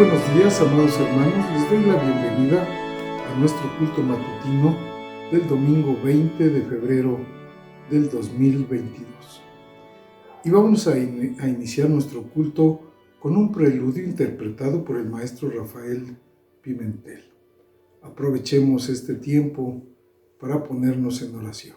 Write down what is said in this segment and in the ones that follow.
buenos días, amados hermanos. Les doy la bienvenida a nuestro culto matutino del domingo 20 de febrero del 2022. Y vamos a iniciar nuestro culto con un preludio interpretado por el maestro Rafael Pimentel. Aprovechemos este tiempo para ponernos en oración.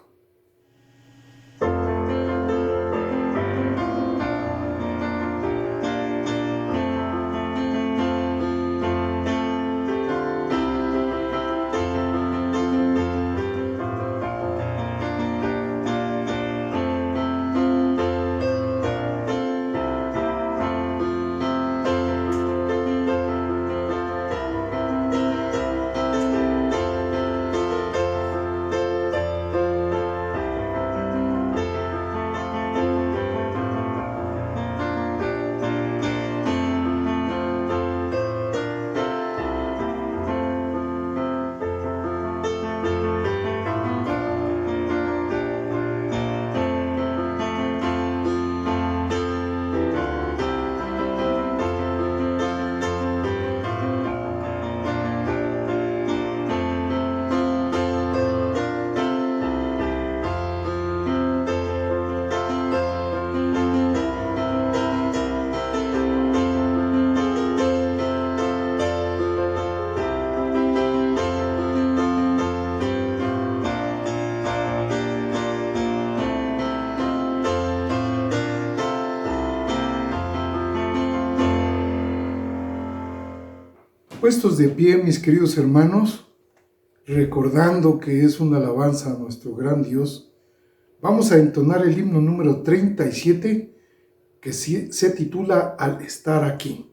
Puestos de pie, mis queridos hermanos, recordando que es una alabanza a nuestro gran Dios, vamos a entonar el himno número 37 que se titula Al estar aquí.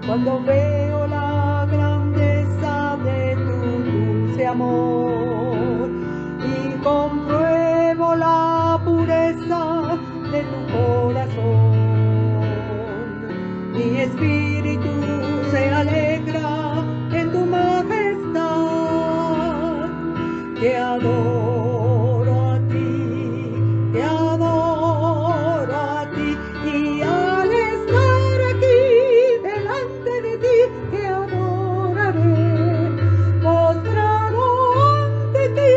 Cuando veo la grandeza de tu dulce amor y compruebo la pureza de tu corazón, mi espíritu se alegra en tu majestad. Te adoro a ti, te adoro a ti, y al estar aquí delante de ti te adoraré. Postrado ante ti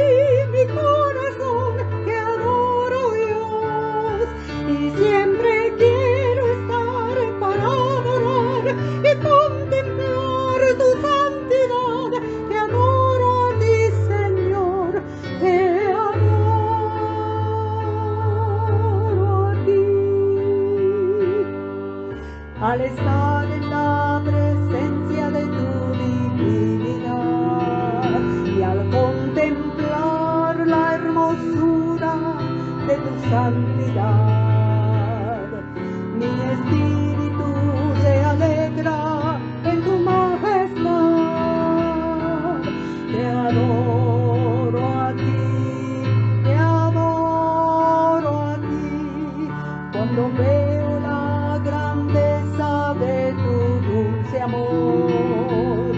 mi corazón te adoro, Dios, y siempre quiero estar para adorar y contemplar tu santidad. Te adoro a ti, Señor, te adoro a ti. Al estar en la presencia de tu divinidad y al contemplar la hermosura de tu santidad, mi espíritu se alegra en tu majestad. Te adoro a ti, te adoro a ti, cuando veo la grandeza de tu dulce amor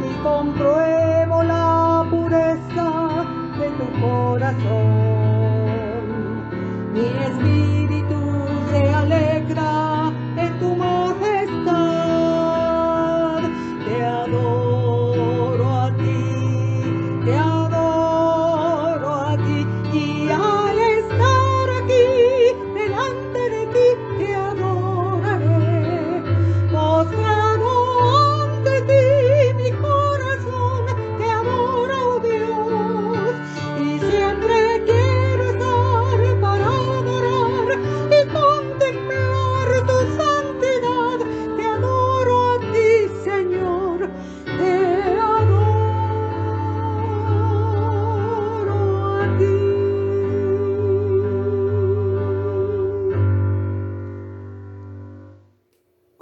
y compruebo la pureza de tu corazón. Mi espíritu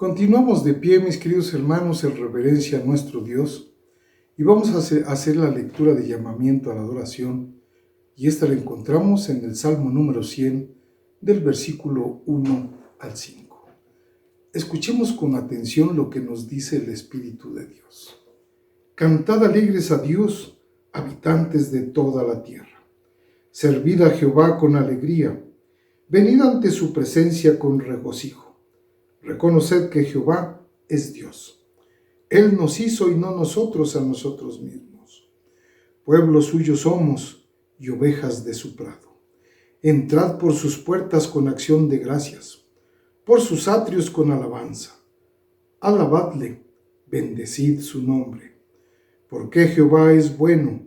Continuamos de pie, mis queridos hermanos, en reverencia a nuestro Dios, y vamos a hacer la lectura de llamamiento a la adoración, y esta la encontramos en el Salmo número 100, del versículo 1 al 5. Escuchemos con atención lo que nos dice el Espíritu de Dios. Cantad alegres a Dios, habitantes de toda la tierra. Servid a Jehová con alegría. Venid ante su presencia con regocijo. Reconoced que Jehová es Dios. Él nos hizo y no nosotros a nosotros mismos. Pueblo suyo somos y ovejas de su prado. Entrad por sus puertas con acción de gracias, por sus atrios con alabanza. Alabadle, bendecid su nombre. Porque Jehová es bueno,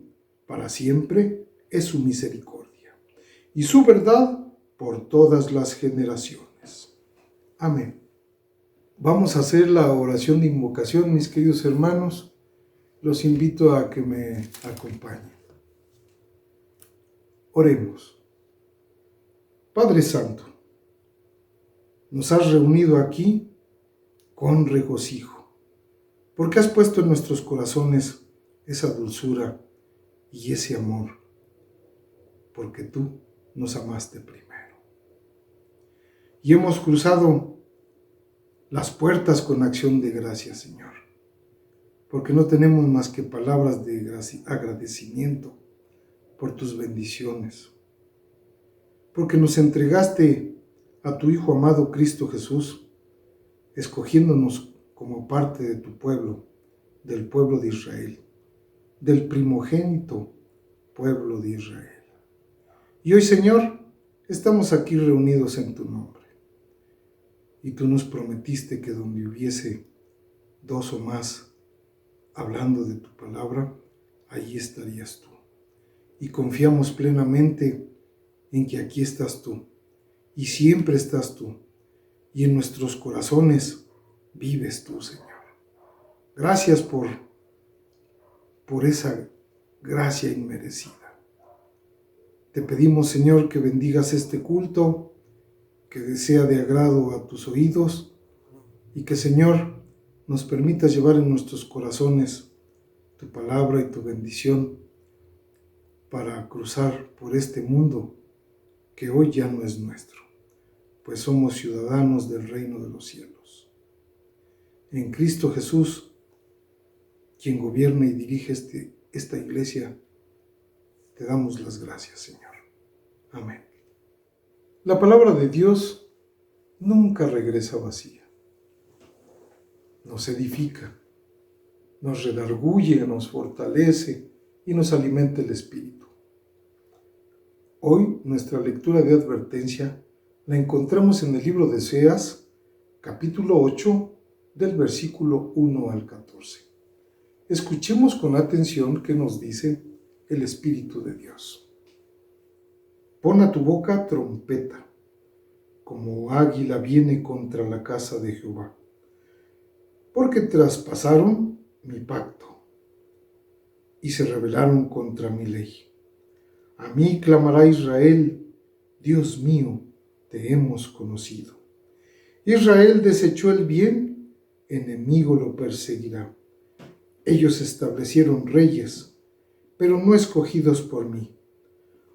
para siempre es su misericordia, y su verdad por todas las generaciones. Amén. Vamos a hacer la oración de invocación, mis queridos hermanos. Los invito a que me acompañen. Oremos. Padre Santo, nos has reunido aquí con regocijo, porque has puesto en nuestros corazones esa dulzura y ese amor, porque tú nos amaste primero. Y hemos cruzado las puertas con acción de gracias, Señor, porque no tenemos más que palabras de agradecimiento por tus bendiciones, porque nos entregaste a tu Hijo amado Cristo Jesús, escogiéndonos como parte de tu pueblo, del pueblo de Israel, del primogénito pueblo de Israel. Y hoy, Señor, estamos aquí reunidos en tu nombre. Y tú nos prometiste que donde hubiese dos o más hablando de tu palabra, allí estarías tú. Y confiamos plenamente en que aquí estás tú, y siempre estás tú, y en nuestros corazones vives tú, Señor. Gracias por esa gracia inmerecida. Te pedimos, Señor, que bendigas este culto, que sea de agrado a tus oídos, y que, Señor, nos permitas llevar en nuestros corazones tu palabra y tu bendición para cruzar por este mundo que hoy ya no es nuestro, pues somos ciudadanos del reino de los cielos. En Cristo Jesús, quien gobierna y dirige esta iglesia, te damos las gracias, Señor. Amén. La palabra de Dios nunca regresa vacía. Nos edifica, nos redarguye, nos fortalece y nos alimenta el espíritu. Hoy nuestra lectura de advertencia la encontramos en el libro de Oseas, capítulo 8, del versículo 1 al 14. Escuchemos con atención qué nos dice el Espíritu de Dios. Pon a tu boca trompeta, como águila viene contra la casa de Jehová, porque traspasaron mi pacto y se rebelaron contra mi ley. A mí clamará Israel, Dios mío, te hemos conocido. Israel desechó el bien, enemigo lo perseguirá. Ellos establecieron reyes, pero no escogidos por mí.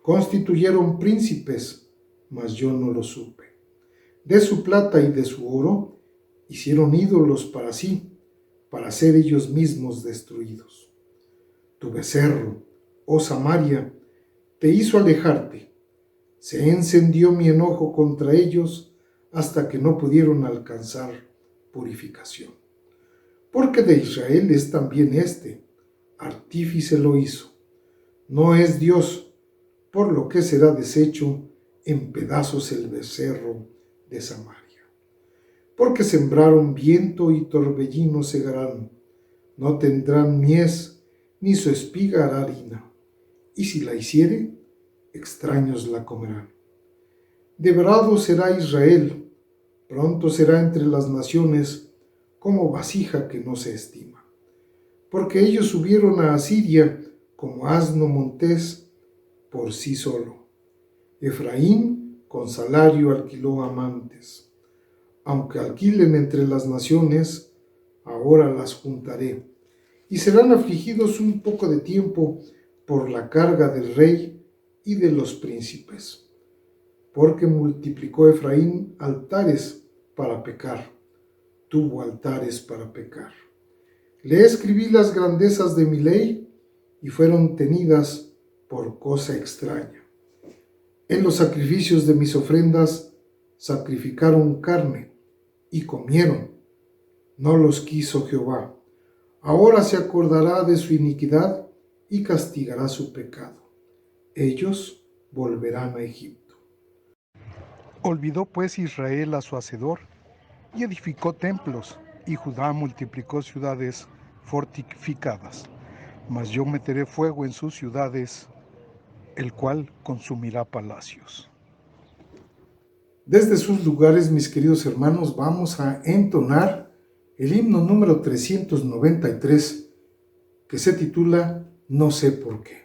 Constituyeron príncipes, mas yo no lo supe. De su plata y de su oro hicieron ídolos para sí, para ser ellos mismos destruidos. Tu becerro, oh Samaria, te hizo alejarte. Se encendió mi enojo contra ellos hasta que no pudieron alcanzar purificación. Porque de Israel es también artífice lo hizo. No es Dios, por lo que será deshecho en pedazos el becerro de Samaria. Porque sembraron viento y torbellino segarán, no tendrán mies, ni su espiga hará harina, y si la hiciere, extraños la comerán. Devorado será Israel, pronto será entre las naciones como vasija que no se estima. Porque ellos subieron a Asiria como asno montés por sí solo. Efraín con salario alquiló amantes. Aunque alquilen entre las naciones, ahora las juntaré, y serán afligidos un poco de tiempo por la carga del rey y de los príncipes, porque multiplicó Efraín altares para pecar, tuvo altares para pecar. Le escribí las grandezas de mi ley, y fueron tenidas por cosa extraña. En los sacrificios de mis ofrendas sacrificaron carne, y comieron. No los quiso Jehová. Ahora se acordará de su iniquidad y castigará su pecado. Ellos volverán a Egipto. Olvidó pues Israel a su hacedor, y edificó templos, y Judá multiplicó ciudades fortificadas. Mas yo meteré fuego en sus ciudades, el cual consumirá palacios. Desde sus lugares, mis queridos hermanos, vamos a entonar el himno número 393, que se titula No sé por qué.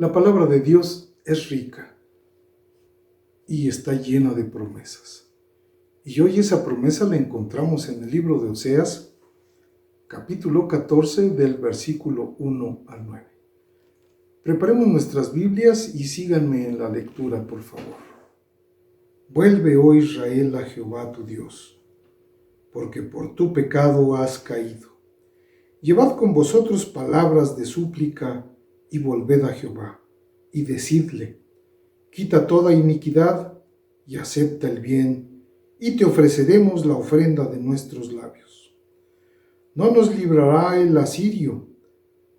La palabra de Dios es rica y está llena de promesas. Y hoy esa promesa la encontramos en el libro de Oseas, capítulo 14, del versículo 1 al 9. Preparemos nuestras Biblias y síganme en la lectura, por favor. Vuelve, oh Israel, a Jehová tu Dios, porque por tu pecado has caído. Llevad con vosotros palabras de súplica y volved a Jehová, y decidle, quita toda iniquidad y acepta el bien, y te ofreceremos la ofrenda de nuestros labios. No nos librará el asirio,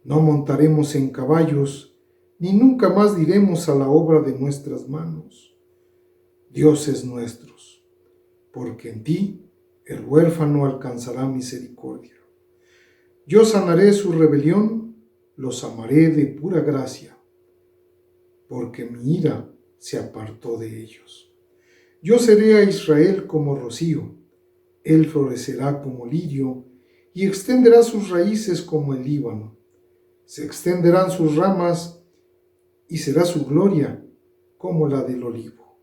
no montaremos en caballos, ni nunca más diremos a la obra de nuestras manos: dioses nuestros, porque en ti el huérfano alcanzará misericordia. Yo sanaré su rebelión, los amaré de pura gracia, porque mi ira se apartó de ellos. Yo seré a Israel como rocío, él florecerá como lirio y extenderá sus raíces como el Líbano. Se extenderán sus ramas y será su gloria como la del olivo,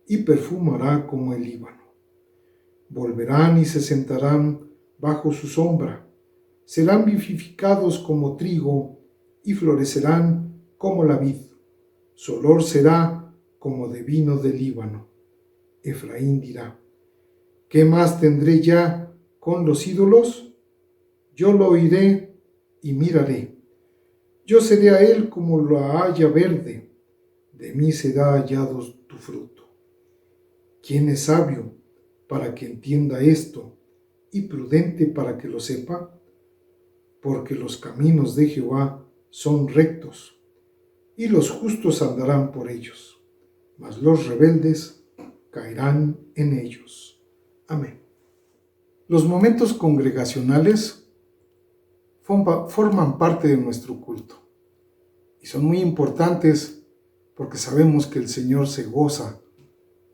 y perfumará como el Líbano. Volverán y se sentarán bajo su sombra, serán vivificados como trigo y florecerán como la vid. Su olor será como de vino del Líbano. Efraín dirá: ¿qué más tendré ya con los ídolos? Yo lo oiré y miraré. Yo seré a él como la haya verde, de mí será hallado tu fruto. ¿Quién es sabio para que entienda esto y prudente para que lo sepa? Porque los caminos de Jehová son rectos, y los justos andarán por ellos, mas los rebeldes caerán en ellos. Amén. Los momentos congregacionales forman parte de nuestro culto y son muy importantes porque sabemos que el Señor se goza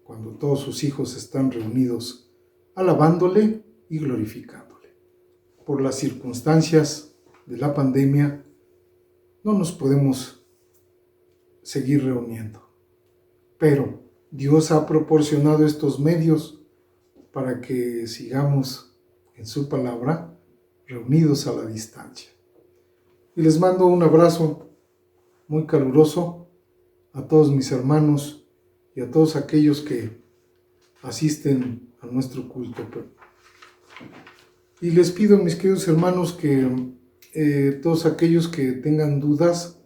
cuando todos sus hijos están reunidos alabándole y glorificándole. Por las circunstancias de la pandemia no nos podemos seguir reuniendo, pero Dios ha proporcionado estos medios para que sigamos en su palabra reunidos a la distancia. Y les mando un abrazo muy caluroso a todos mis hermanos y a todos aquellos que asisten a nuestro culto. Y les pido, mis queridos hermanos, que todos aquellos que tengan dudas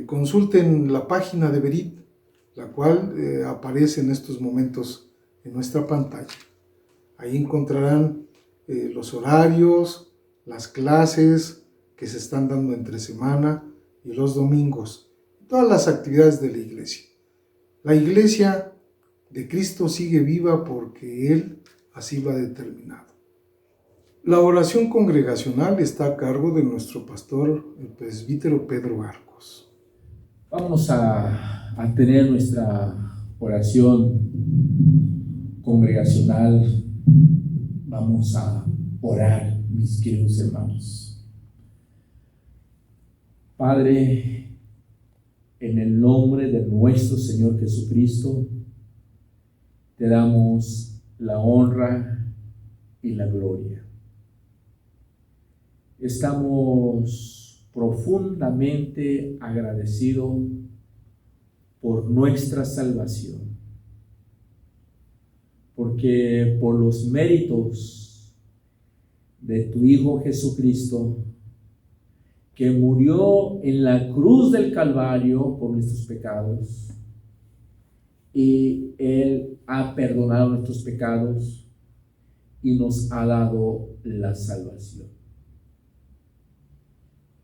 consulten la página de Berit, la cual aparece en estos momentos en nuestra pantalla. Ahí encontrarán los horarios, las clases que se están dando entre semana y los domingos, todas las actividades de la iglesia. La iglesia de Cristo sigue viva porque Él así lo ha determinado. La oración congregacional está a cargo de nuestro pastor, el presbítero Pedro Arcos. Vamos a tener nuestra oración congregacional. Vamos a orar, mis queridos hermanos. Padre, en el nombre de nuestro Señor Jesucristo, te damos la honra y la gloria. Estamos profundamente agradecidos por nuestra salvación, porque por los méritos de tu Hijo Jesucristo, que murió en la cruz del Calvario por nuestros pecados, y Él ha perdonado nuestros pecados y nos ha dado la salvación.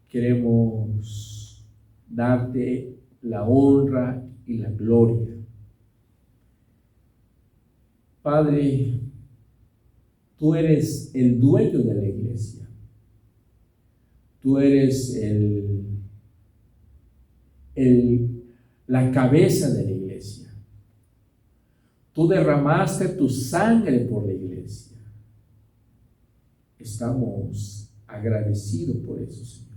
Queremos darte la honra y la gloria. Padre, tú eres el dueño de la iglesia. Tú eres la cabeza de la iglesia. Tú derramaste tu sangre por la iglesia. Estamos agradecidos por eso, Señor.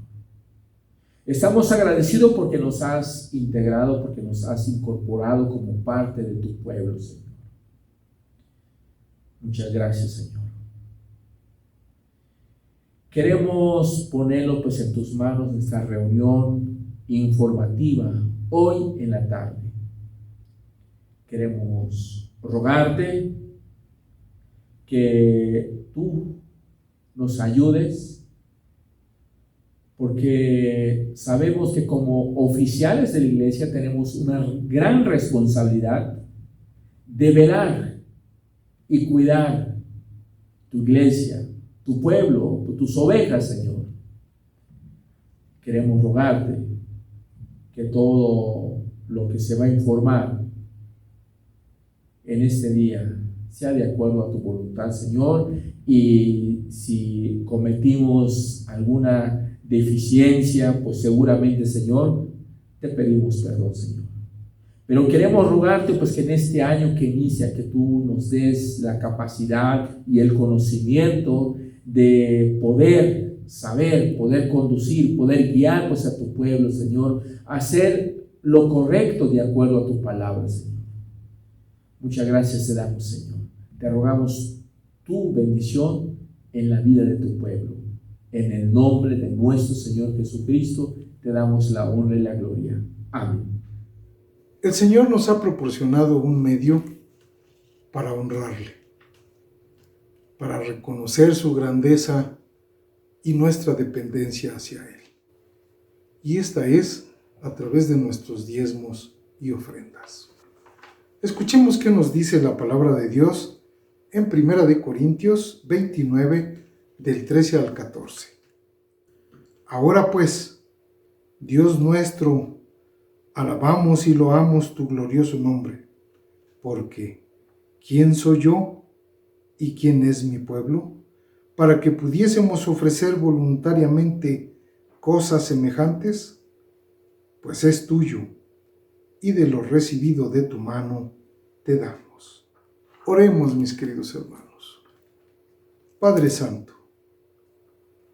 Estamos agradecidos porque nos has integrado, porque nos has incorporado como parte de tu pueblo, Señor. Muchas gracias, Señor. Queremos ponerlo pues en tus manos, nuestra reunión informativa hoy en la tarde. Queremos rogarte que tú nos ayudes, porque sabemos que como oficiales de la iglesia tenemos una gran responsabilidad de velar y cuidar tu iglesia, tu pueblo, por tus ovejas, Señor. Queremos rogarte que todo lo que se va a informar en este día sea de acuerdo a tu voluntad, Señor, y si cometimos alguna deficiencia, pues seguramente, Señor, te pedimos perdón, Señor. Pero queremos rogarte, pues, que en este año que inicia, que tú nos des la capacidad y el conocimiento de poder saber, poder conducir, poder guiar, pues, a tu pueblo, Señor, a hacer lo correcto de acuerdo a tu palabra, Señor. Muchas gracias te damos, Señor. Te rogamos tu bendición en la vida de tu pueblo. En el nombre de nuestro Señor Jesucristo, te damos la honra y la gloria. Amén. El Señor nos ha proporcionado un medio para honrarle, para reconocer su grandeza y nuestra dependencia hacia Él. Y esta es a través de nuestros diezmos y ofrendas. Escuchemos qué nos dice la palabra de Dios en 1 Corintios 29, del 13 al 14. Ahora pues, Dios nuestro, alabamos y loamos tu glorioso nombre, porque ¿quién soy yo y quién es mi pueblo? Para que pudiésemos ofrecer voluntariamente cosas semejantes, pues es tuyo, y de lo recibido de tu mano te damos. Oremos, mis queridos hermanos. Padre Santo,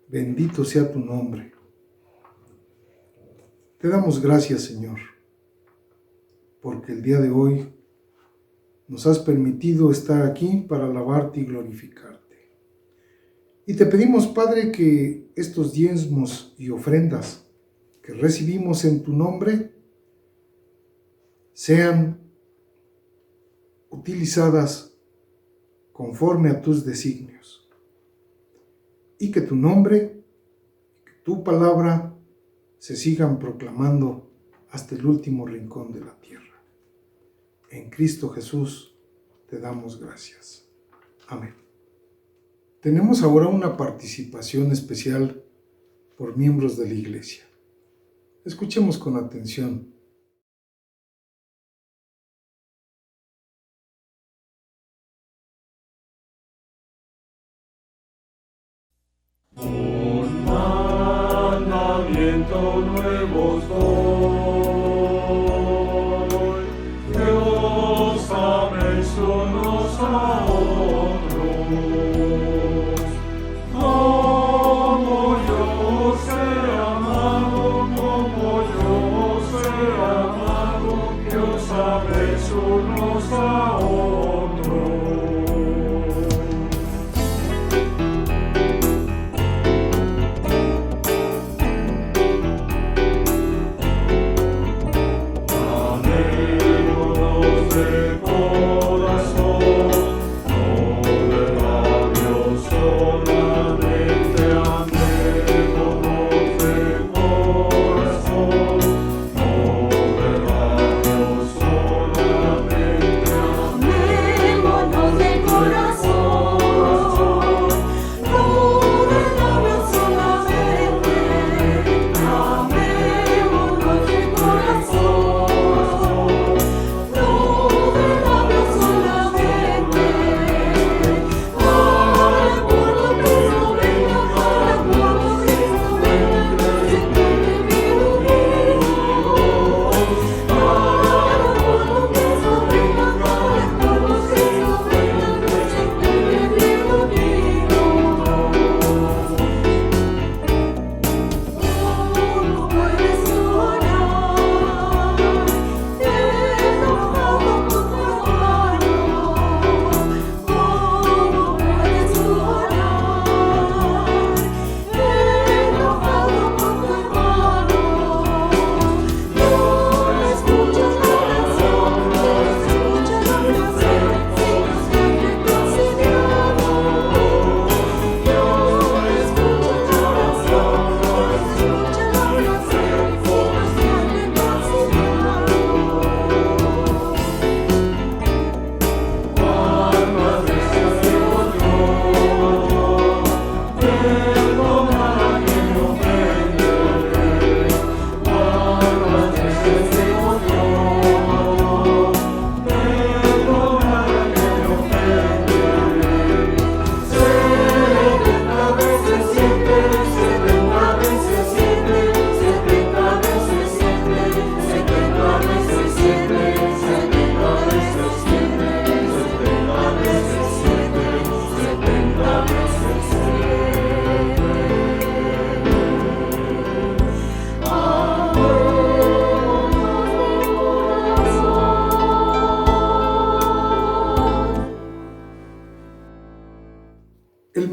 bendito sea tu nombre. Te damos gracias, Señor, porque el día de hoy nos has permitido estar aquí para alabarte y glorificarte. Y te pedimos, Padre, que estos diezmos y ofrendas que recibimos en tu nombre sean utilizadas conforme a tus designios, y que tu nombre, que tu palabra se sigan proclamando hasta el último rincón de la tierra. En Cristo Jesús te damos gracias. Amén. Tenemos ahora una participación especial por miembros de la Iglesia. Escuchemos con atención. Un mandamiento nuevo doy, que os améis unos a otros, como yo os he amado, que os améis unos a otros.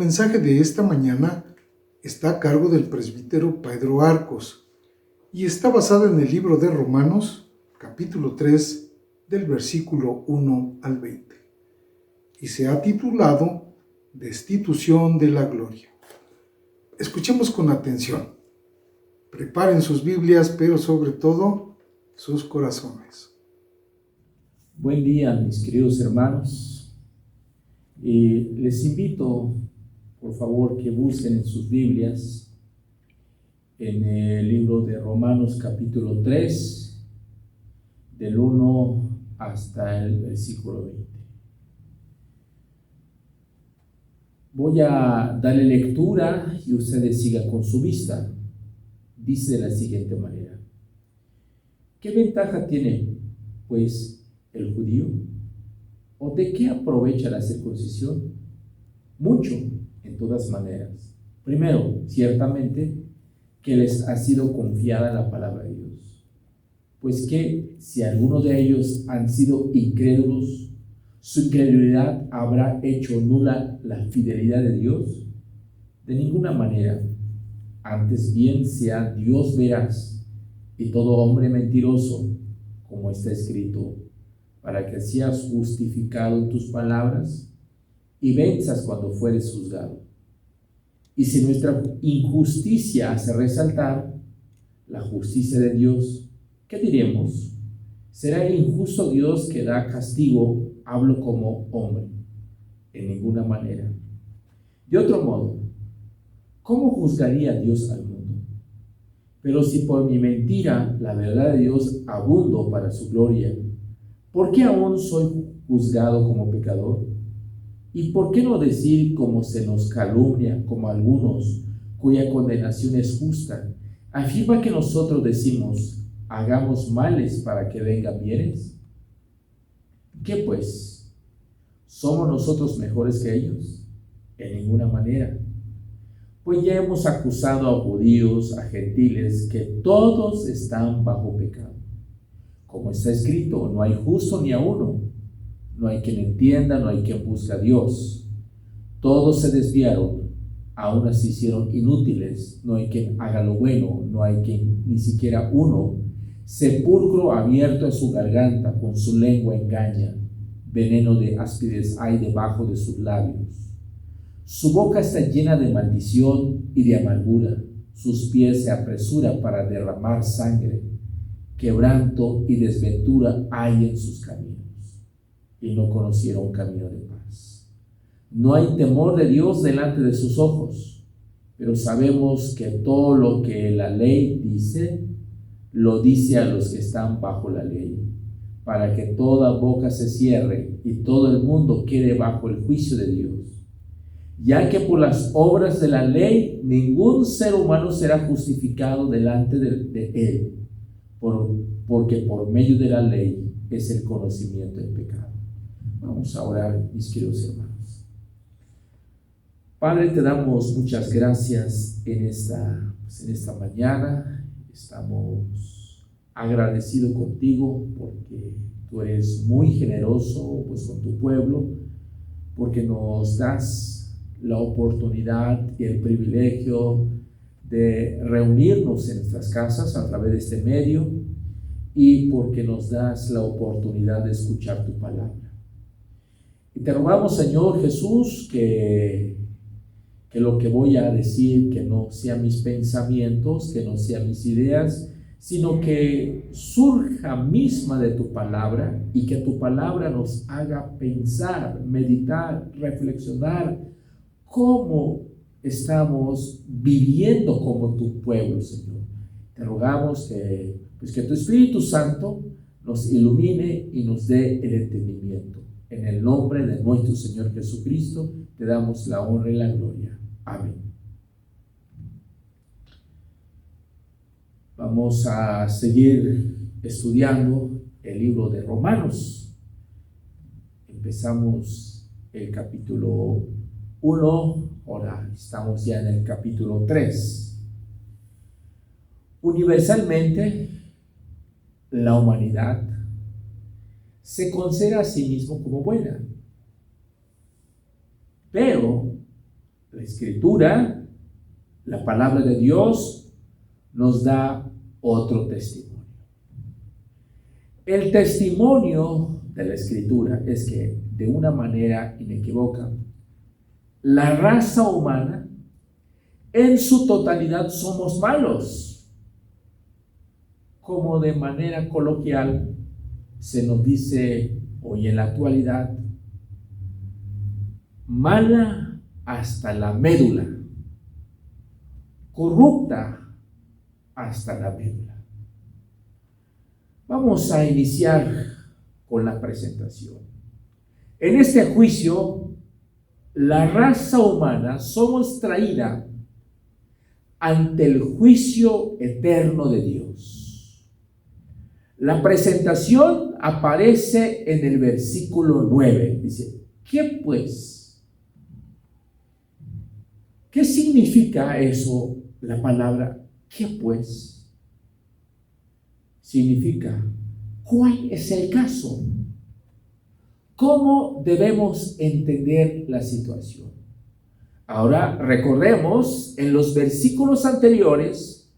mensaje de esta mañana está a cargo del presbítero Pedro Arcos y está basado en el libro de Romanos, capítulo 3, del versículo 1 al 20, y se ha titulado Destitución de la Gloria. Escuchemos con atención. Preparen sus Biblias, pero sobre todo sus corazones. Buen día, mis queridos hermanos. Les invito, por favor, que busquen en sus Biblias, en el libro de Romanos capítulo 3, del 1 hasta el versículo 20. Voy a darle lectura y ustedes sigan con su vista. Dice de la siguiente manera: ¿qué ventaja tiene, pues, el judío? ¿O de qué aprovecha la circuncisión? Mucho, en todas maneras. Primero, ciertamente, que les ha sido confiada la palabra de Dios. Pues que si algunos de ellos han sido incrédulos, ¿su incredulidad habrá hecho nula la fidelidad de Dios? De ninguna manera. Antes bien sea Dios veraz y todo hombre mentiroso, como está escrito, para que seas justificado en tus palabras y venzas cuando fueres juzgado. Y si nuestra injusticia hace resaltar la justicia de Dios, ¿qué diremos? ¿Será injusto Dios que da castigo? Hablo como hombre. En ninguna manera. De otro modo, ¿cómo juzgaría Dios al mundo? Pero si por mi mentira la verdad de Dios abundó para su gloria, ¿por qué aún soy juzgado como pecador? ¿Y por qué no decir, como se nos calumnia, como algunos, cuya condenación es justa, afirma que nosotros decimos, hagamos males para que vengan bienes? ¿Qué pues? ¿Somos nosotros mejores que ellos? En ninguna manera. Pues ya hemos acusado a judíos, a gentiles, que todos están bajo pecado. Como está escrito, no hay justo ni a uno, no hay quien entienda, no hay quien busque a Dios. Todos se desviaron, a unas se hicieron inútiles, no hay quien haga lo bueno, no hay quien ni siquiera uno. Sepulcro abierto en su garganta, con su lengua engaña, veneno de áspides hay debajo de sus labios. Su boca está llena de maldición y de amargura, sus pies se apresuran para derramar sangre, quebranto y desventura hay en sus caminos, y no conocieron camino de paz. No hay temor de Dios delante de sus ojos, pero sabemos que todo lo que la ley dice, lo dice a los que están bajo la ley, para que toda boca se cierre y todo el mundo quede bajo el juicio de Dios. Ya que por las obras de la ley ningún ser humano será justificado delante de él, porque por medio de la ley es el conocimiento del pecado. Vamos a orar, mis queridos hermanos. Padre, te damos muchas gracias en esta mañana. Estamos agradecidos contigo porque tú eres muy generoso pues con tu pueblo, porque nos das la oportunidad y el privilegio de reunirnos en nuestras casas a través de este medio y porque nos das la oportunidad de escuchar tu palabra. Y te rogamos, Señor Jesús, que lo que voy a decir, que no sean mis pensamientos, que no sean mis ideas, sino que surja misma de tu palabra y que tu palabra nos haga pensar, meditar, reflexionar cómo estamos viviendo como tu pueblo, Señor. Te rogamos que tu Espíritu Santo nos ilumine y nos dé el entendimiento. En el nombre de nuestro Señor Jesucristo, te damos la honra y la gloria. Amén. Vamos a seguir estudiando el libro de Romanos. Empezamos el capítulo 1, ahora estamos ya en el capítulo 3. Universalmente, la humanidad se considera a sí mismo como buena, pero la Escritura, la palabra de Dios, nos da otro testimonio. El testimonio de la Escritura es que, de una manera inequívoca, la raza humana, en su totalidad, somos malos. Como de manera coloquial se nos dice hoy en la actualidad, mala hasta la médula, corrupta hasta la médula. Vamos a iniciar con la presentación. En este juicio, la raza humana somos traída ante el juicio eterno de Dios. La presentación aparece en el versículo 9. Dice, ¿qué pues? ¿Qué significa eso, la palabra qué pues? Significa, ¿cuál es el caso? ¿Cómo debemos entender la situación? Ahora recordemos, en los versículos anteriores,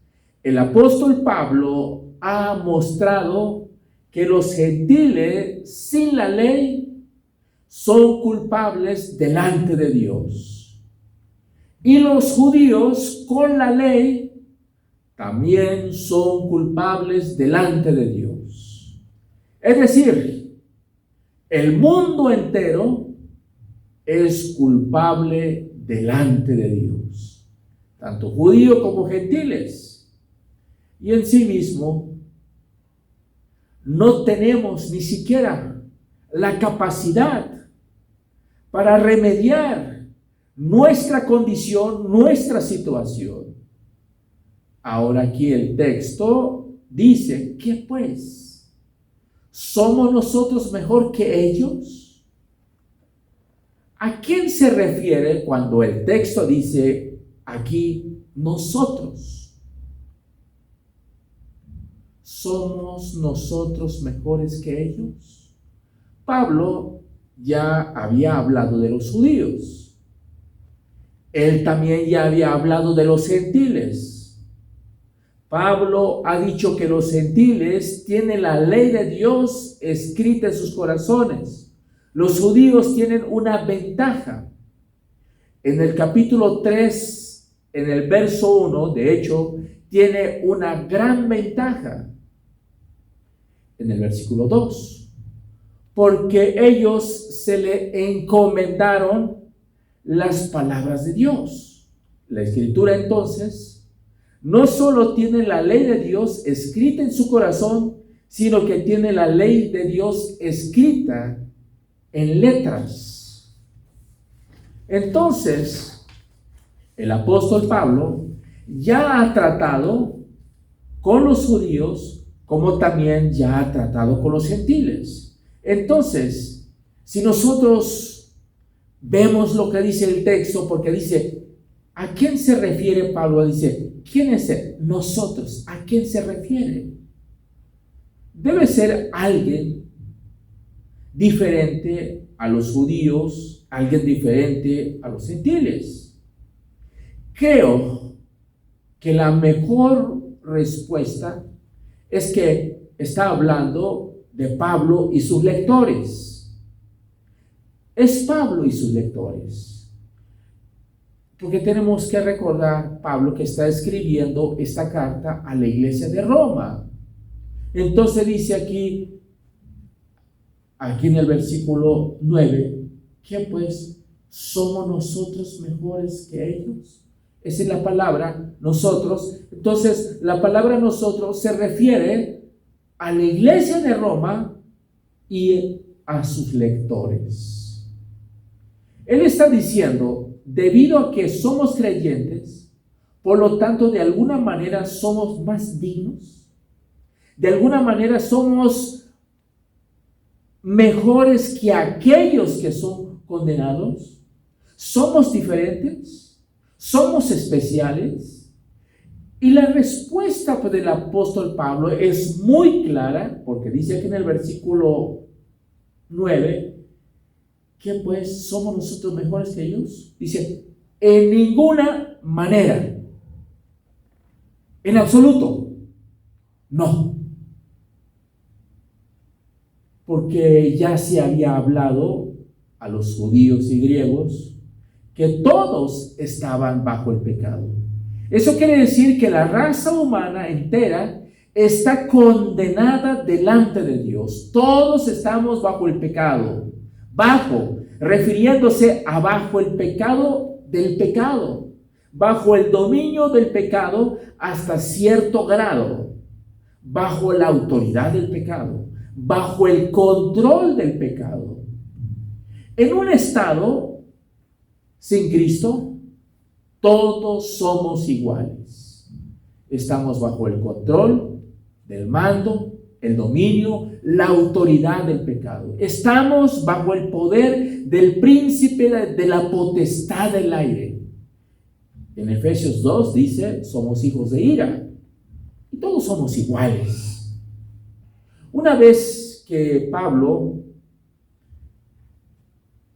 el apóstol Pablo ha mostrado que los gentiles sin la ley son culpables delante de Dios. Y los judíos con la ley también son culpables delante de Dios. Es decir, el mundo entero es culpable delante de Dios, tanto judíos como gentiles. Y en sí mismo, no tenemos ni siquiera la capacidad para remediar nuestra condición, nuestra situación. Ahora aquí el texto dice, ¿qué pues? ¿Somos nosotros mejor que ellos? ¿A quién se refiere cuando el texto dice aquí nosotros? ¿Somos nosotros mejores que ellos? Pablo ya había hablado de los judíos. Él también ya había hablado de los gentiles. Pablo ha dicho que los gentiles tienen la ley de Dios escrita en sus corazones. Los judíos tienen una ventaja. En el capítulo 3, en el verso 1, de hecho, tiene una gran ventaja. En el versículo 2, porque ellos se le encomendaron las palabras de Dios. La Escritura entonces no solo tiene la ley de Dios escrita en su corazón, sino que tiene la ley de Dios escrita en letras. Entonces, el apóstol Pablo ya ha tratado con los judíos, como también ya ha tratado con los gentiles. Entonces, si nosotros vemos lo que dice el texto, porque dice, ¿a quién se refiere Pablo? Dice, ¿quién es él? Nosotros. ¿A quién se refiere? Debe ser alguien diferente a los judíos, alguien diferente a los gentiles. Creo que la mejor respuesta es que está hablando de Pablo y sus lectores. Es Pablo y sus lectores. Porque tenemos que recordar, Pablo, que está escribiendo esta carta a la iglesia de Roma. Entonces dice aquí en el versículo 9, ¿qué pues? ¿Somos nosotros mejores que ellos? Esa es la palabra nosotros. Entonces, la palabra nosotros se refiere a la iglesia de Roma y a sus lectores. Él está diciendo, debido a que somos creyentes, por lo tanto, de alguna manera somos más dignos, de alguna manera somos mejores que aquellos que son condenados, somos diferentes, somos especiales. Y la respuesta del apóstol Pablo es muy clara, porque dice aquí en el versículo 9, ¿qué pues? ¿Somos nosotros mejores que ellos? Dice, En ninguna manera. En absoluto. No. Porque ya se había hablado a los judíos y griegos que todos estaban bajo el pecado. Eso quiere decir que la raza humana entera está condenada delante de Dios. Todos estamos bajo el pecado. Bajo, refiriéndose a bajo el pecado del pecado. Bajo el dominio del pecado hasta cierto grado. Bajo la autoridad del pecado. Bajo el control del pecado. En un estado sin Cristo, todos somos iguales. Estamos bajo el control del mando, el dominio, la autoridad del pecado. Estamos bajo el poder del príncipe de la potestad del aire. En Efesios 2 dice, somos hijos de ira. Y todos somos iguales. Una vez que Pablo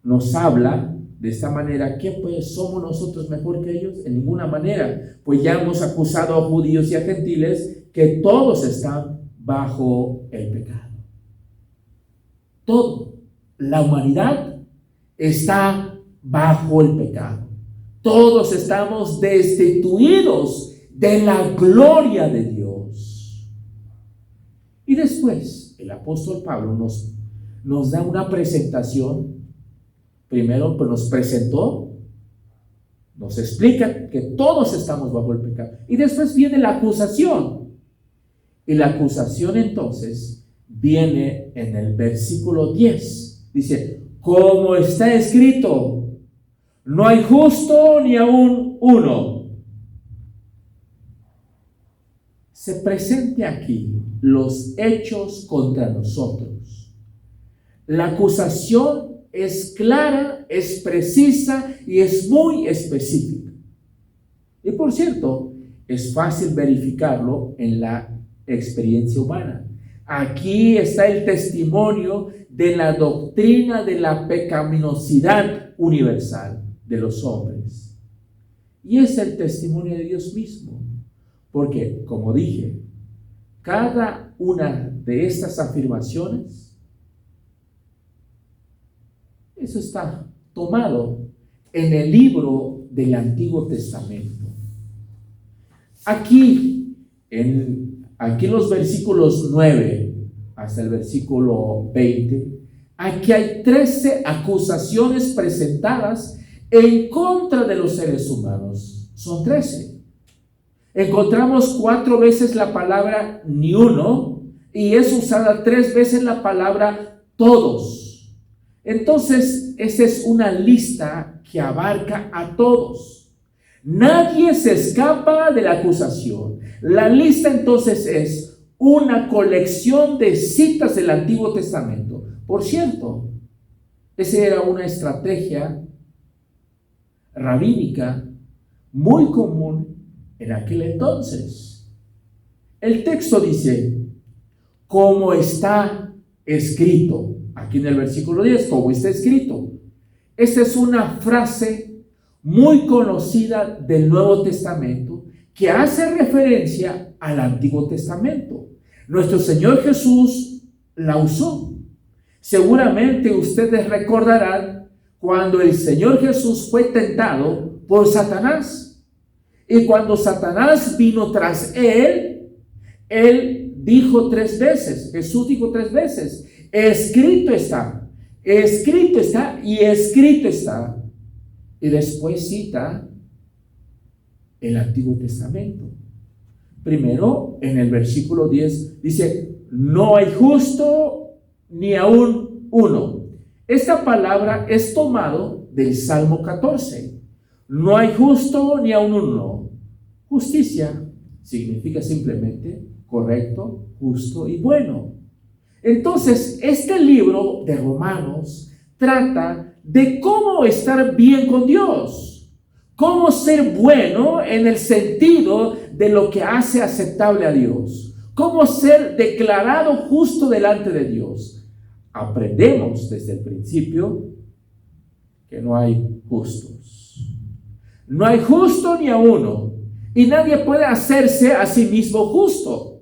nos habla de esta manera, ¿qué pues somos nosotros mejor que ellos? En ninguna manera, pues ya hemos acusado a judíos y a gentiles que todos están bajo el pecado. Todo, la humanidad está bajo el pecado. Todos estamos destituidos de la gloria de Dios. Y después, el apóstol Pablo nos da una presentación. Primero, pues nos presentó, nos explica que todos estamos bajo el pecado. Y después viene la acusación. Y la acusación entonces viene en el versículo 10. Dice, como está escrito, no hay justo ni aún uno. Se presenta aquí los hechos contra nosotros. La acusación es clara, es precisa y es muy específica. Y por cierto, es fácil verificarlo en la experiencia humana. Aquí está el testimonio de la doctrina de la pecaminosidad universal de los hombres. Y es el testimonio de Dios mismo. Porque, como dije, cada una de estas afirmaciones, eso está tomado en el libro del Antiguo Testamento. Aquí en los versículos 9 hasta el versículo 20, aquí hay 13 acusaciones presentadas en contra de los seres humanos. Son 13. Encontramos 4 veces la palabra ni uno y es usada 3 veces la palabra todos. Entonces, esa es una lista que abarca a todos. Nadie se escapa de la acusación. La lista entonces es una colección de citas del Antiguo Testamento. Por cierto, esa era una estrategia rabínica muy común en aquel entonces. El texto dice, como está escrito. Aquí en el versículo 10, como está escrito. Esta es una frase muy conocida del Nuevo Testamento que hace referencia al Antiguo Testamento. Nuestro Señor Jesús la usó. Seguramente ustedes recordarán cuando el Señor Jesús fue tentado por Satanás. Y cuando Satanás vino tras él dijo 3 veces, Jesús dijo 3 veces, escrito está, escrito está y escrito está. Y después cita el Antiguo Testamento. Primero, en el versículo 10, dice, no hay justo ni aún uno. Esta palabra es tomado del Salmo 14. No hay justo ni aún uno. Justicia significa simplemente correcto, justo y bueno. Entonces, este libro de Romanos trata de cómo estar bien con Dios, cómo ser bueno en el sentido de lo que hace aceptable a Dios, cómo ser declarado justo delante de Dios. Aprendemos desde el principio que no hay justos. No hay justo ni a uno, y nadie puede hacerse a sí mismo justo.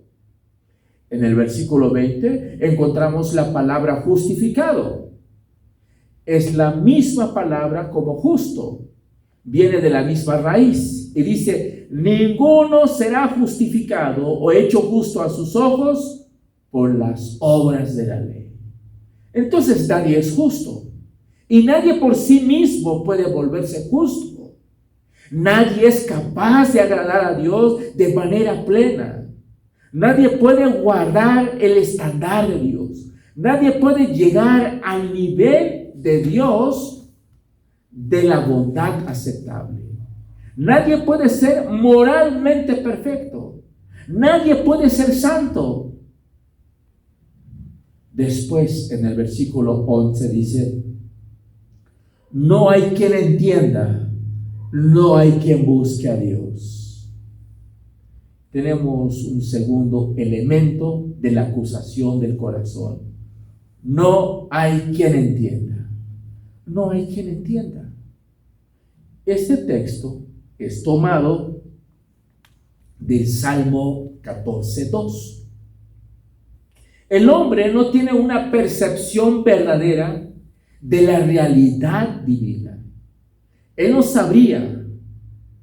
En el versículo 20 encontramos la palabra justificado. Es la misma palabra como justo. Viene de la misma raíz y dice: ninguno será justificado o hecho justo a sus ojos por las obras de la ley. Entonces nadie es justo y nadie por sí mismo puede volverse justo. Nadie es capaz de agradar a Dios de manera plena. Nadie puede guardar el estándar de Dios. Nadie puede llegar al nivel de Dios de la bondad aceptable. Nadie puede ser moralmente perfecto. Nadie puede ser santo. Después, en el versículo 11 dice: no hay quien entienda, no hay quien busque a Dios. Tenemos un segundo elemento de la acusación del corazón. No hay quien entienda. No hay quien entienda. Este texto es tomado del Salmo 14:2. El hombre no tiene una percepción verdadera de la realidad divina. Él no sabría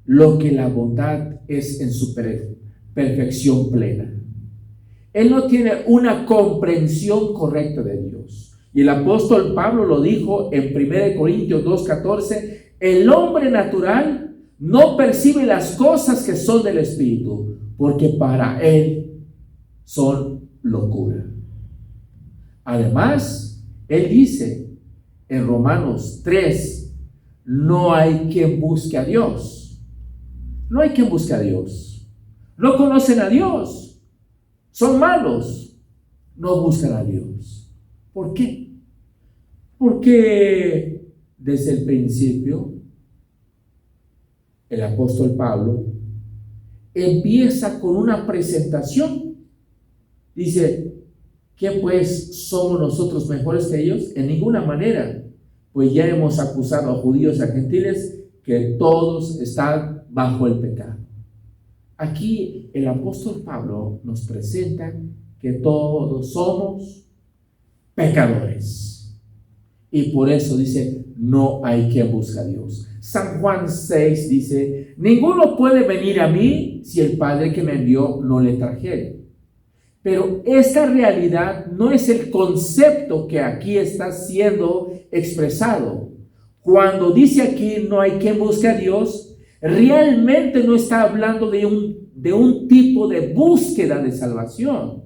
lo que la bondad es en su perfección plena. Él no tiene una comprensión correcta de Dios. Y el apóstol Pablo lo dijo en 1 Corintios 2:14: el hombre natural no percibe las cosas que son del Espíritu, porque para él son locura. Además, él dice en Romanos 3: no hay quien busque a Dios. No hay quien busque a Dios. No conocen a Dios. Son malos. No buscan a Dios. ¿Por qué? Porque desde el principio, el apóstol Pablo empieza con una presentación. Dice: ¿qué pues somos nosotros mejores que ellos? En ninguna manera, pues ya hemos acusado a judíos y a gentiles que todos están bajo el pecado. Aquí el apóstol Pablo nos presenta que todos somos pecadores. Y por eso dice: no hay quien busque a Dios. San Juan 6 dice: ninguno puede venir a mí si el Padre que me envió no le trajere. Pero esta realidad no es el concepto que aquí está siendo expresado. Cuando dice aquí no hay quien busque a Dios, realmente no está hablando de un tipo de búsqueda de salvación.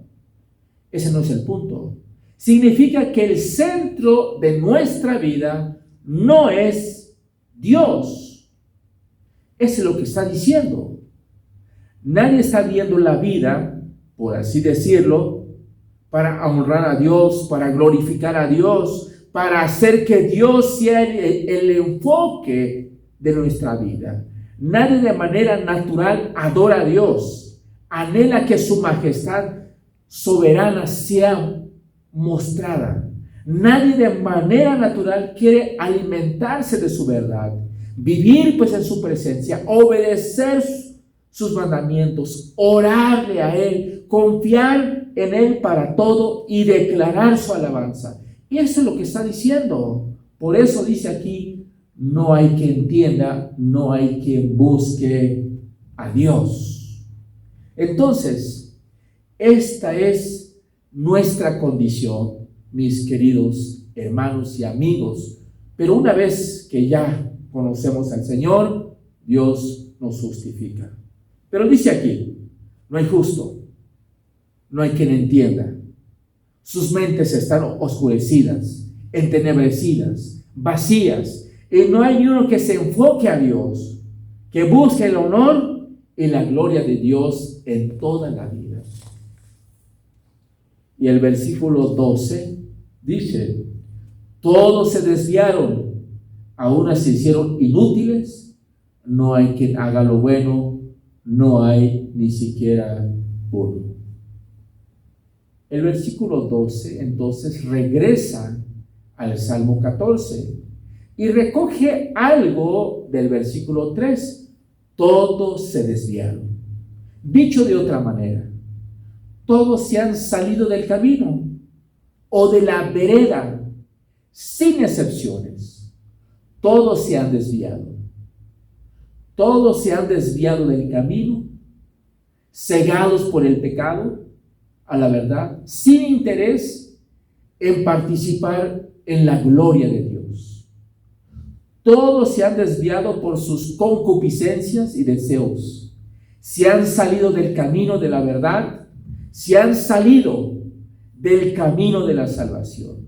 Ese no es el punto. Significa que el centro de nuestra vida no es Dios. Eso es lo que está diciendo. Nadie está viendo la vida, por así decirlo, para honrar a Dios, para glorificar a Dios, para hacer que Dios sea el enfoque de nuestra vida. Nadie de manera natural adora a Dios, anhela que su majestad soberana sea mostrada. Nadie de manera natural quiere alimentarse de su verdad, vivir pues en su presencia, obedecer sus mandamientos, orarle a Él, confiar en Él para todo y declarar su alabanza. Y eso es lo que está diciendo. Por eso dice aquí: no hay quien entienda, no hay quien busque a Dios. Entonces, esta es nuestra condición, mis queridos hermanos y amigos. Pero una vez que ya conocemos al Señor, Dios nos justifica. Pero dice aquí: no hay justo, no hay quien entienda. Sus mentes están oscurecidas, entenebrecidas, vacías, y no hay uno que se enfoque a Dios, que busque el honor y la gloria de Dios en toda la vida. Y el versículo 12 dice: todos se desviaron, a unas se hicieron inútiles, no hay quien haga lo bueno, no hay ni siquiera uno. El versículo 12 entonces regresa al Salmo 14 y recoge algo hablando del versículo 3, todos se desviaron. Dicho de otra manera, todos se han salido del camino o de la vereda, sin excepciones. Todos se han desviado. Todos se han desviado del camino, cegados por el pecado, a la verdad, sin interés en participar en la gloria de Dios. Todos se han desviado por sus concupiscencias y deseos. Se han salido del camino de la verdad, se han salido del camino de la salvación.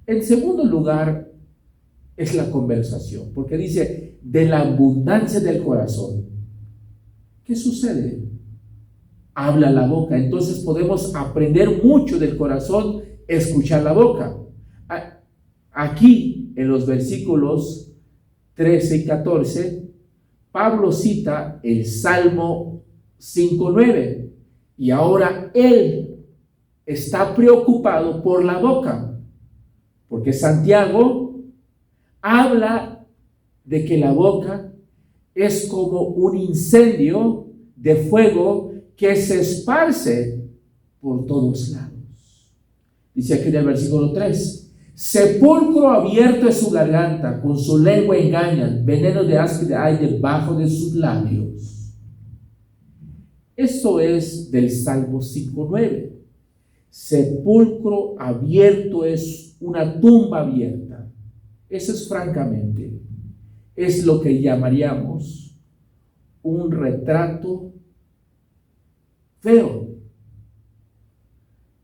En segundo lugar, es la conversación, porque dice, de la abundancia del corazón. ¿Qué sucede? Habla la boca. Entonces podemos aprender mucho del corazón, escuchar la boca. Aquí, en los versículos 13 y 14, Pablo cita el Salmo 5:9, y ahora él está preocupado por la boca, porque Santiago habla de que la boca es como un incendio de fuego que se esparce por todos lados. Dice aquí en el versículo 3, sepulcro abierto es su garganta, con su lengua engañan, veneno de áspide hay debajo de sus labios. Esto es del Salmo 5:9. Sepulcro abierto es una tumba abierta. Eso es francamente, es lo que llamaríamos un retrato feo.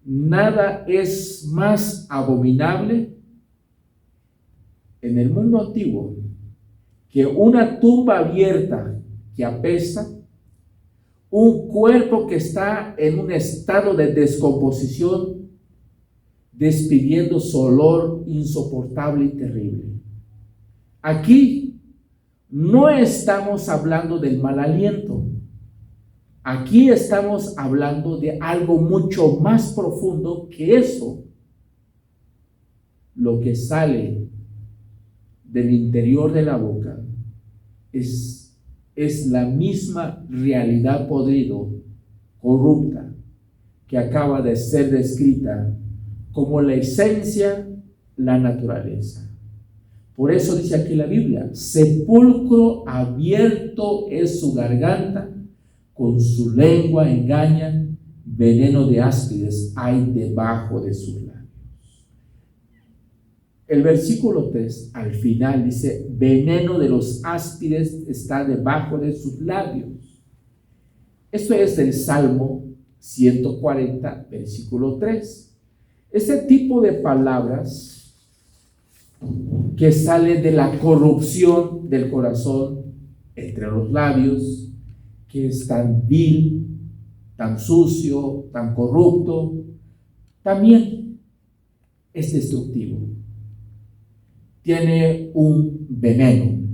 Nada es más abominable en el mundo antiguo que una tumba abierta que apesta, un cuerpo que está en un estado de descomposición, despidiendo su olor insoportable y terrible. Aquí no estamos hablando del mal aliento. Aquí estamos hablando de algo mucho más profundo que eso. Lo que sale del interior de la boca es la misma realidad podrida, corrupta, que acaba de ser descrita como la esencia, la naturaleza. Por eso dice aquí la Biblia, sepulcro abierto es su garganta, con su lengua engañan, veneno de áspides hay debajo de sus labios. El versículo 3 al final dice, veneno de los áspides está debajo de sus labios. Esto es del Salmo 140, versículo 3. Este tipo de palabras que salen de la corrupción del corazón entre los labios, que es tan vil, tan sucio, tan corrupto, también es destructivo. Tiene un veneno.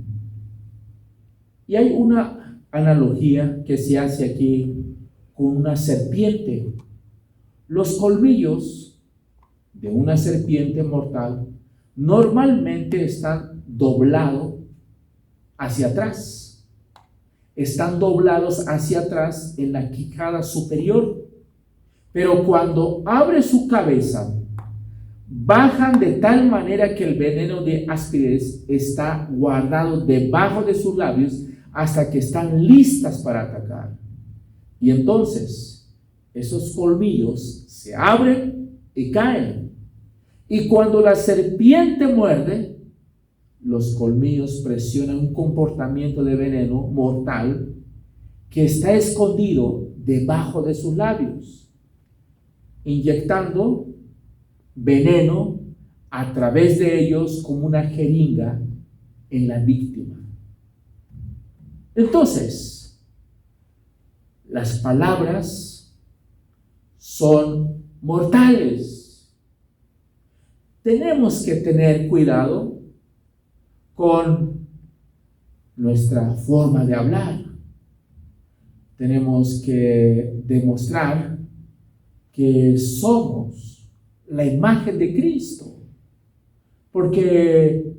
Y hay una analogía que se hace aquí con una serpiente. Los colmillos de una serpiente mortal normalmente están doblados hacia atrás. Están doblados hacia atrás en la quijada superior. Pero cuando abre su cabeza, bajan de tal manera que el veneno de áspides está guardado debajo de sus labios hasta que están listas para atacar. Y entonces esos colmillos se abren y caen. Y cuando la serpiente muerde, los colmillos presionan un comportamiento de veneno mortal que está escondido debajo de sus labios, inyectando veneno a través de ellos como una jeringa en la víctima. Entonces, las palabras son mortales. Tenemos que tener cuidado con nuestra forma de hablar. Tenemos que demostrar que somos la imagen de Cristo, porque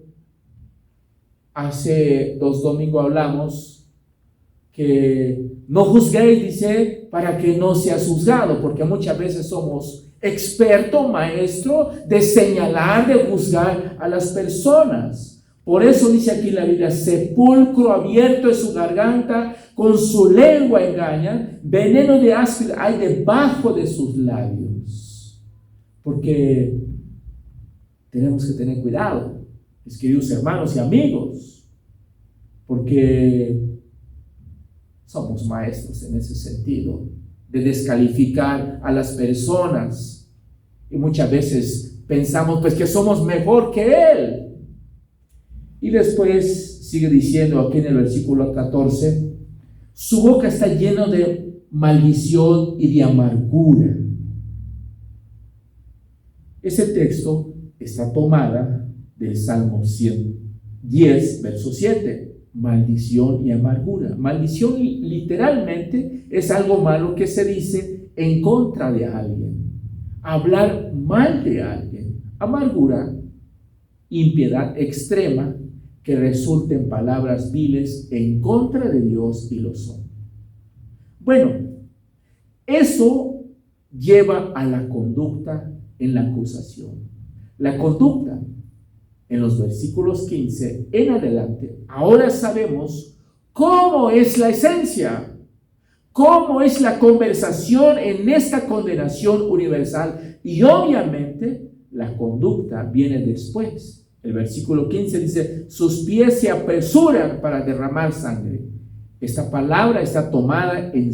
Hace 2 domingos hablamos que no juzguéis, dice, para que no seas juzgado, porque muchas veces somos expertos, maestros, de señalar, de juzgar a las personas. Por eso dice aquí la Biblia, sepulcro abierto es su garganta, con su lengua engañan, veneno de áspid hay debajo de sus labios. Porque tenemos que tener cuidado, mis queridos hermanos y amigos, porque somos maestros en ese sentido, de descalificar a las personas. Y muchas veces pensamos pues que somos mejor que él. Y después sigue diciendo aquí en el versículo 14, su boca está llena de maldición y de amargura. Ese texto está tomada del Salmo 110, verso 7. Maldición y amargura. Maldición literalmente es algo malo que se dice en contra de alguien. Hablar mal de alguien. Amargura, impiedad extrema que resulta en palabras viles en contra de Dios y los hombres. Bueno, eso lleva a la conducta en la acusación. La conducta en los versículos 15 en adelante, ahora sabemos cómo es la esencia, cómo es la conversación en esta condenación universal, y obviamente la conducta viene después. El versículo 15 dice, sus pies se apresuran para derramar sangre. Esta palabra está tomada en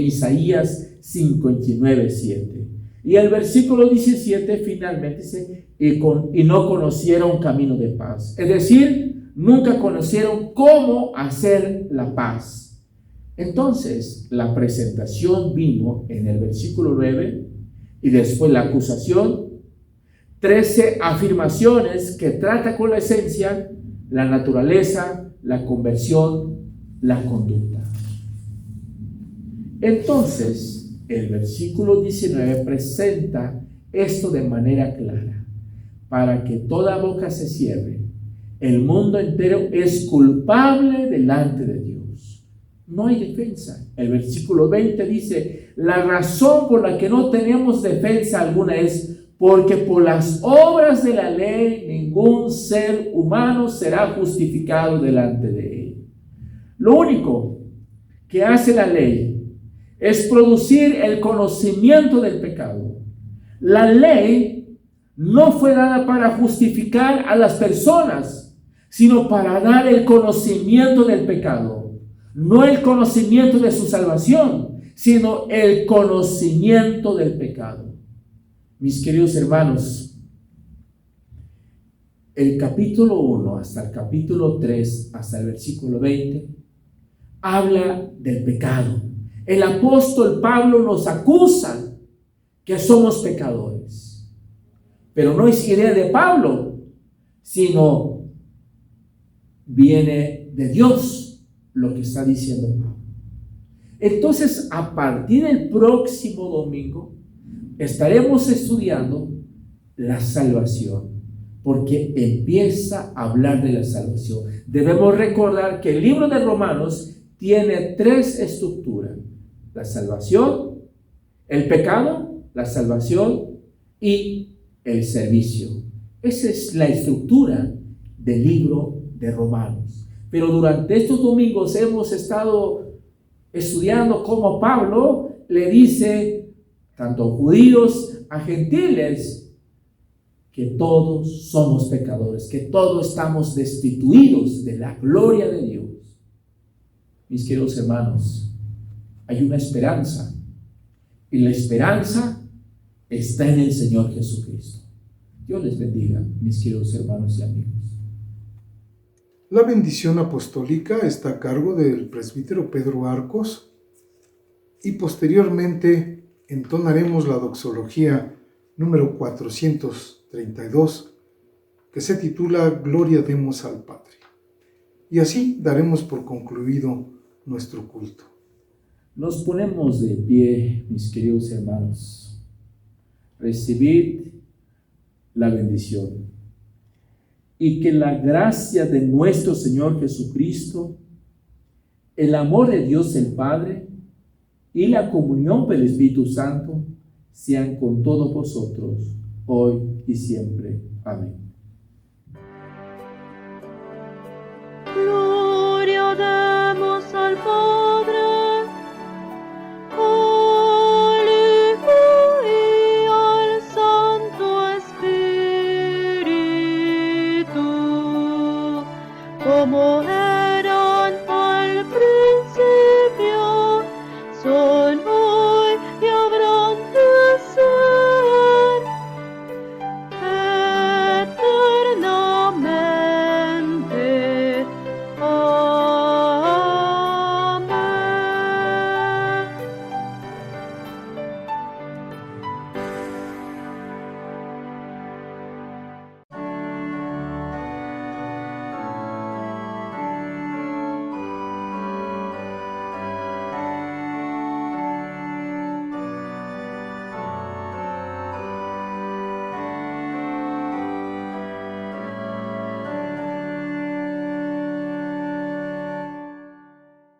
Isaías 59:7. Y el versículo 17 finalmente dice, y no conocieron camino de paz. Es decir, nunca conocieron cómo hacer la paz. Entonces, la presentación vino en el versículo 9 y después la acusación. 13 afirmaciones que trata con la esencia, la naturaleza, la conversión, la conducta. Entonces, el versículo 19 presenta esto de manera clara. Para que toda boca se cierre, el mundo entero es culpable delante de Dios. No hay defensa. El versículo 20 dice, la razón por la que no tenemos defensa alguna es porque por las obras de la ley ningún ser humano será justificado delante de él. Lo único que hace la ley es producir el conocimiento del pecado. La ley no fue dada para justificar a las personas, sino para dar el conocimiento del pecado. No el conocimiento de su salvación, sino el conocimiento del pecado. Mis queridos hermanos, el capítulo 1 hasta el capítulo 3, hasta el versículo 20, habla del pecado. El apóstol Pablo nos acusa que somos pecadores. Pero no es idea de Pablo, sino viene de Dios lo que está diciendo Pablo. Entonces, a partir del próximo domingo, estaremos estudiando la salvación, porque empieza a hablar de la salvación. Debemos recordar que el libro de Romanos tiene 3 estructuras: la salvación, el pecado, la salvación y el servicio. Esa es la estructura del libro de Romanos. Pero durante estos domingos hemos estado estudiando cómo Pablo le dice tanto a judíos, a gentiles, que todos somos pecadores, que todos estamos destituidos de la gloria de Dios. Mis queridos hermanos, hay una esperanza, y la esperanza está en el Señor Jesucristo. Dios les bendiga, mis queridos hermanos y amigos. La bendición apostólica está a cargo del presbítero Pedro Arcos, y posteriormente entonaremos la doxología número 432, que se titula Gloria demos al Padre. Y así daremos por concluido nuestro culto. Nos ponemos de pie, mis queridos hermanos. Recibid la bendición. y que la gracia de nuestro Señor Jesucristo, el amor de Dios el Padre y la comunión del Espíritu Santo sean con todos vosotros, hoy y siempre. Amén. Gloria demos al Padre.